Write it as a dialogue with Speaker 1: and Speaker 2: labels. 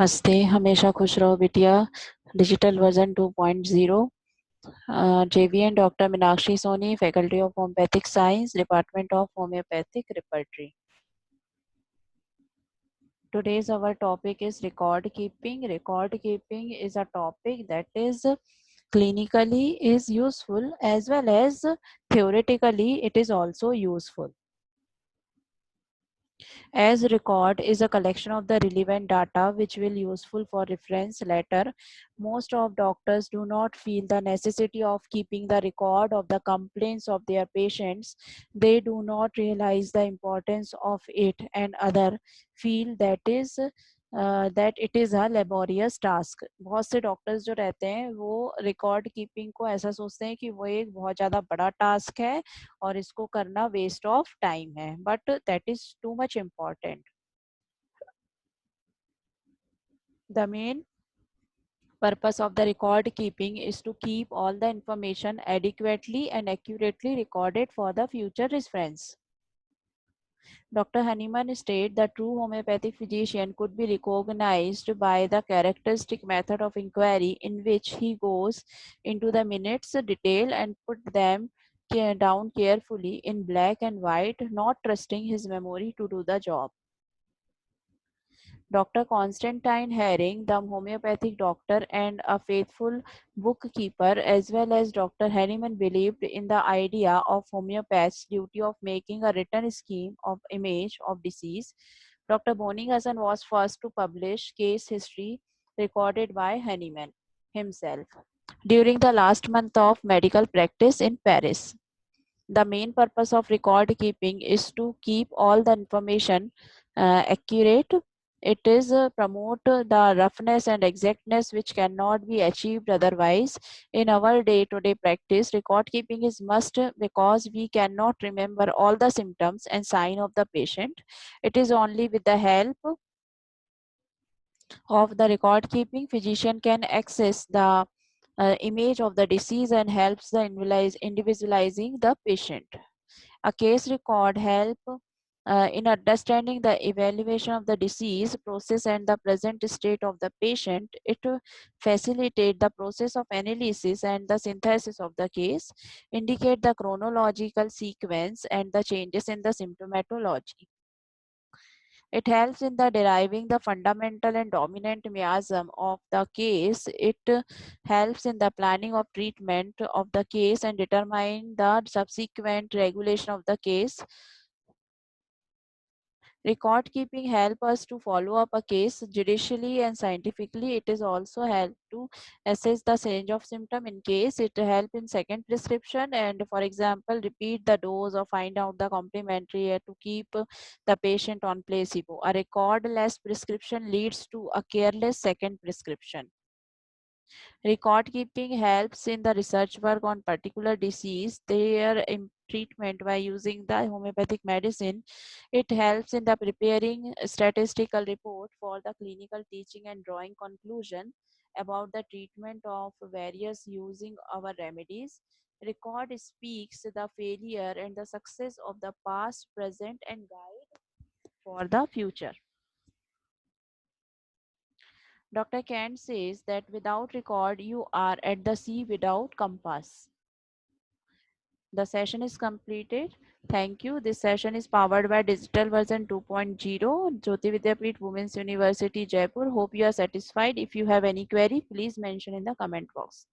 Speaker 1: नमस्ते, हमेशा खुश रहो बिटिया। Digital version 2.0। JVN doctor Meenakshi Soni, faculty of homoeopathic science, department of homoeopathic repertory. Today's our topic is record keeping. Record keeping is a topic that is clinically is useful as well as theoretically it is also useful. As record is a collection of the relevant data which will useful for reference later. Most of doctors do not feel the necessity of keeping the record of the complaints of their patients. They do not realize the importance of it, and other feel that it is a laborious task. बहुत से doctors जो रहते हैं वो record keeping को ऐसा सोचते हैं कि वो एक बहुत ज़्यादा बड़ा टास्क है और इसको करना वेस्ट ऑफ टाइम है, but that is too much important. The main purpose of the record keeping is to keep all the information adequately and accurately recorded for the future reference. Dr. Honeyman stated the true homeopathic physician could be recognized by the characteristic method of inquiry in which he goes into the minutes detail and put them down carefully in black and white, not trusting his memory to do the job. Dr. Constantine Herring, the homeopathic doctor and a faithful bookkeeper, as well as Dr. Henneman, believed in the idea of homeopaths' duty of making a written scheme of image of disease. Dr. Bonninghausen was first to publish case history recorded by Henneman himself during the last month of medical practice in Paris. The main purpose of record keeping is to keep all the information accurate. It is promote the roughness and exactness which cannot be achieved otherwise. In our day-to-day practice, record keeping is must because we cannot remember all the symptoms and sign of the patient. It is only with the help of the record keeping physician can access the image of the disease and helps the individualizing the patient. A case record help in understanding the evaluation of the disease process and the present state of the patient. It facilitate the process of analysis and the synthesis of the case, indicate the chronological sequence and the changes in the symptomatology. It helps in the deriving the fundamental and dominant miasm of the case. It helps in the planning of treatment of the case and determine the subsequent regulation of the case. Record keeping help us to follow up a case judicially and scientifically. It is also help to assess the range of symptom in case. It help in second prescription and, for example, repeat the dose or find out the complementary to keep the patient on placebo. A recordless prescription leads to a careless second prescription. Record keeping helps in the research work on particular disease, their treatment by using the homeopathic medicine. It helps in the preparing statistical report for the clinical teaching and drawing conclusion about the treatment of various using our remedies. Record speaks the failure and the success of the past, present, and guide for the future. Dr. Kant says that without record, you are at the sea without compass. The session is completed. Thank you. This session is powered by Digital Version 2.0, Jyoti Vidyapeeth Women's University, Jaipur. Hope you are satisfied. If you have any query, please mention in the comment box.